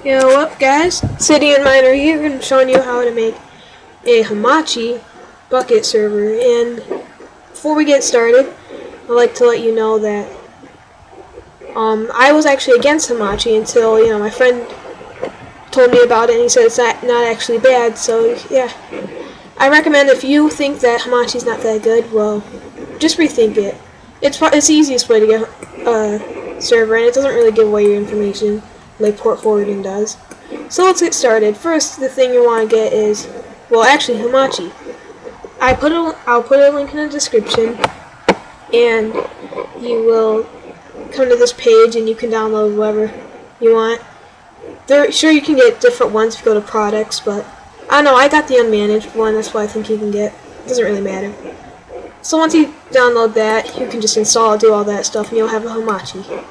Yo, what up guys? XxobsidianminerxX here, and I'm showing you how to make a hamachi bucket server. And before we get started, I'd like to let you know that I was actually against hamachi until my friend told me about it, and he said it's not actually bad. So yeah, I recommend if you think that hamachi's not that good, well, just rethink it. It's the easiest way to get a server, and it doesn't really give away your information like port forwarding does. So let's get started. First, the thing you want to get is, well, actually hamachi. I'll put a link in the description, and you will come to this page and you can download whatever you want. Sure, you can get different ones if you go to products, but I don't know, I got the unmanaged one, that's what I think you can get. It doesn't really matter. So once you download that, you can just install it, do all that stuff, and you'll have a hamachi.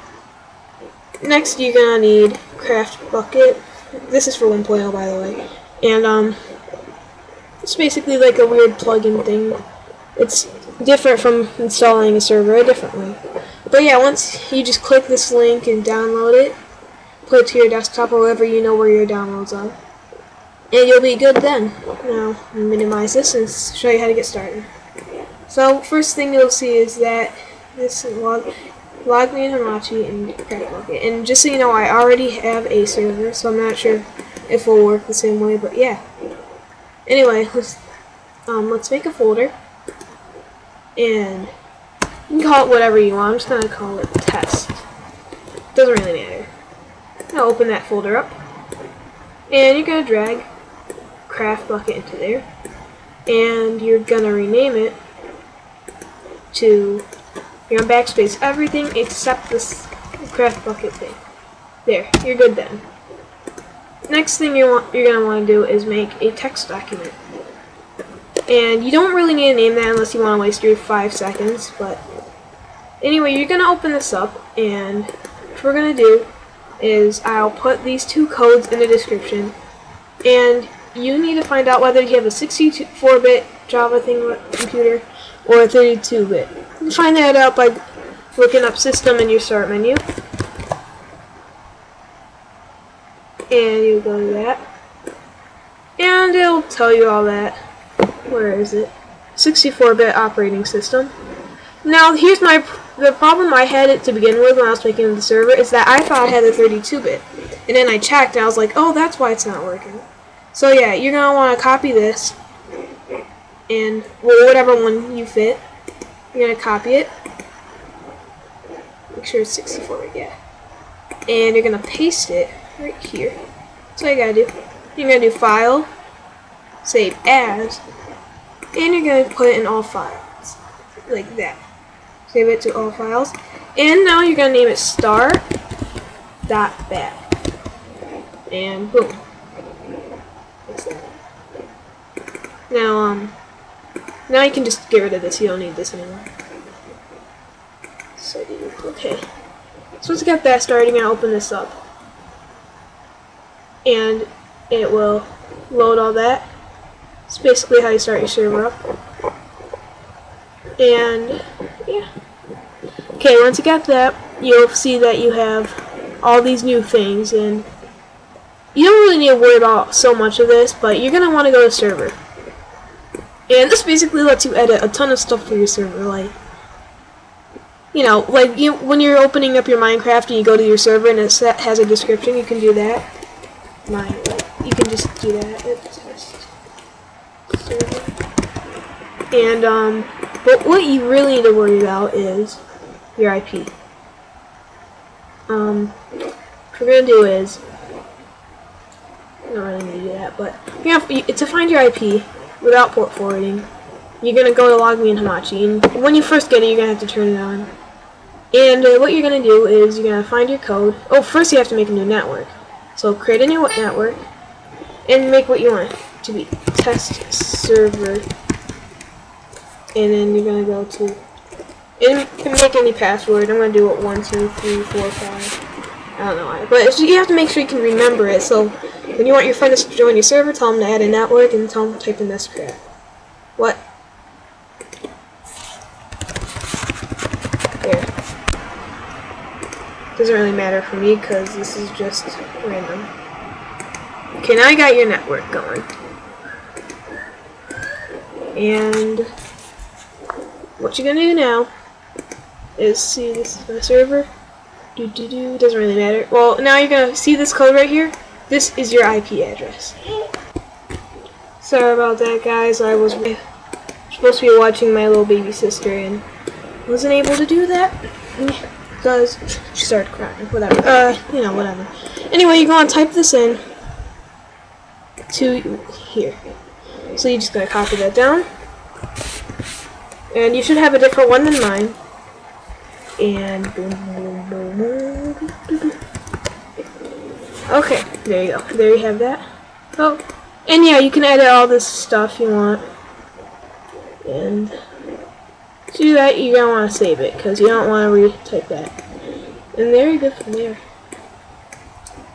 Next, you're gonna need craftbukkit. This is for 1.0, by the way, and it's basically like a weird plugin thing. It's different from installing a server a different way. But yeah, once you just click this link and download it, put it to your desktop or wherever you know where your downloads are, and you'll be good then. Now, I'll minimize this and show you how to get started. So, first thing you'll see is that this log me in hamachi and craftbukkit. And just so you know, I already have a server, so I'm not sure if it will work the same way, but yeah. Anyway, let's make a folder, and you can call it whatever you want. I'm just gonna call it test. Doesn't really matter. Now open that folder up, and you're gonna drag craftbukkit into there, and you're gonna rename it to, you're gonna backspace everything except this craftbukkit thing. There, you're good then. Next thing you're gonna want to do is make a text document. And you don't really need to name that unless you want to waste your 5 seconds, but anyway, you're gonna open this up, and what we're gonna do is I'll put these two codes in the description, and you need to find out whether you have a 64-bit Java computer or a 32-bit. You find that out by looking up System in your Start menu, and you go to that, and it'll tell you all that. Where is it? 64-bit operating system. Now, here's the problem I had it to begin with when I was making the server is that I thought I had a 32-bit, and then I checked and I was like, oh, that's why it's not working. So yeah, you're gonna want to copy this, and well, whatever one you fit, you're gonna copy it. Make sure it's 64-bit, yeah. And you're gonna paste it right here. That's all you gotta do. You're gonna do File, Save As, and you're gonna put it in all files, like that. Save it to all files, and now you're gonna name it start.bat, and boom. That's that. Now you can just get rid of this. You don't need this anymore. So okay. So once you got that started, you're gonna open this up, and it will load all that. It's basically how you start your server up. And yeah. Okay, once you got that, you'll see that you have all these new things, and you don't really need to worry about so much of this, but you're gonna want to go to server. And this basically lets you edit a ton of stuff for your server, like, when you're opening up your Minecraft and you go to your server and it has a description, you can do that. You can just do that. And but what you really need to worry about is your IP. What we're gonna do is, I don't really need to do that, but to find your IP without port forwarding, you're gonna go to log me in hamachi, and when you first get it, you're gonna have to turn it on. And what you're gonna do is you're gonna find your code. Oh, first you have to make a new network. So create a new network and make what you want it to be, test server, and then you're gonna go to, and you can make any password. I'm gonna do it 1 2 3 4 5. I don't know why, but you have to make sure you can remember it. So when you want your friend to join your server, tell them to add a network and tell them to type in this crap. What? There. Doesn't really matter for me because this is just random. Okay, now you got your network going. And what you're gonna do now is see, this is my server. Doesn't really matter. Well, now you're gonna see this code right here. This is your IP address. Sorry about that, guys. I was supposed to be watching my little baby sister and wasn't able to do that because she started crying. Whatever. You know, whatever. Anyway, you're gonna type this in to here. So you're just gonna copy that down, and you should have a different one than mine. And boom, boom, boom, boom. Okay, there you go. There you have that. Oh, and yeah, you can edit all this stuff you want. And to do that, you're gonna want to save it because you don't want to retype that. And there you go from there.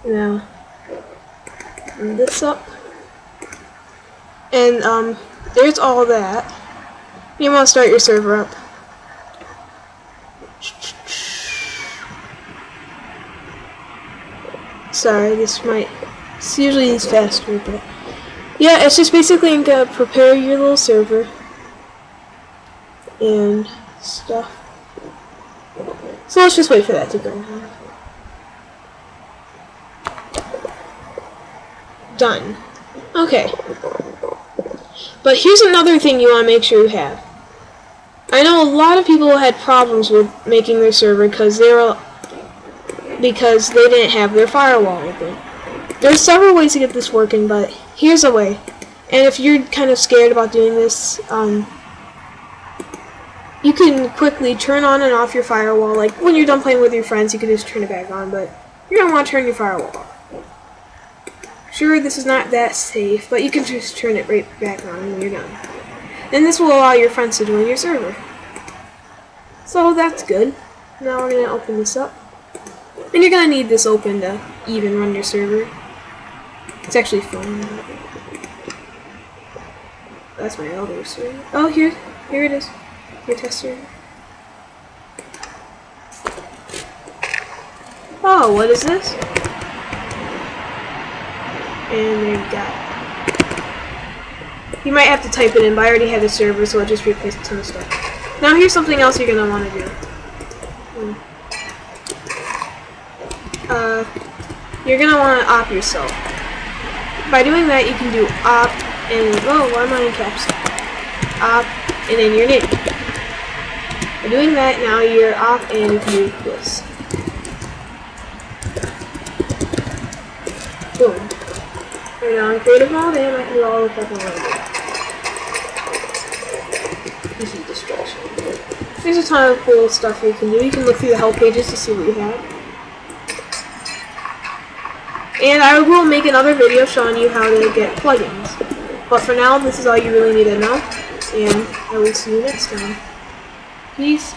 Now, bring this up, and there's all that. You want to start your server up. Sorry, it's usually these faster, but yeah, it's just basically gonna prepare your little server and stuff. So let's just wait for that to go on. Done. Okay. But here's another thing you want to make sure you have. I know a lot of people had problems with making their server because they didn't have their firewall open. There's several ways to get this working, but here's a way. And if you're kind of scared about doing this, you can quickly turn on and off your firewall. Like when you're done playing with your friends, you can just turn it back on, but you're going to want to turn your firewall off. Sure, this is not that safe, but you can just turn it right back on when you're done. And this will allow your friends to join your server. So that's good. Now we're going to open this up. And you're going to need this open to even run your server. It's actually fun. That's my elder server. Oh, here it is. Your test server. Oh, what is this? And there you go. You might have to type it in, but I already have the server, so I'll just replace a ton of stuff. Now here's something else you're going to want to do. You're going to want to op yourself. By doing that, you can do op and, oh, why am I in caps? Op and then your name. By doing that, now you're op and you can do this. Boom. Right now in creative mode, and I can do all the stuff I want to do. This is distraction. There's a ton of cool stuff you can do. You can look through the help pages to see what you have. And I will make another video showing you how to get plugins. But for now, this is all you really need to know. And I will see you next time. Peace.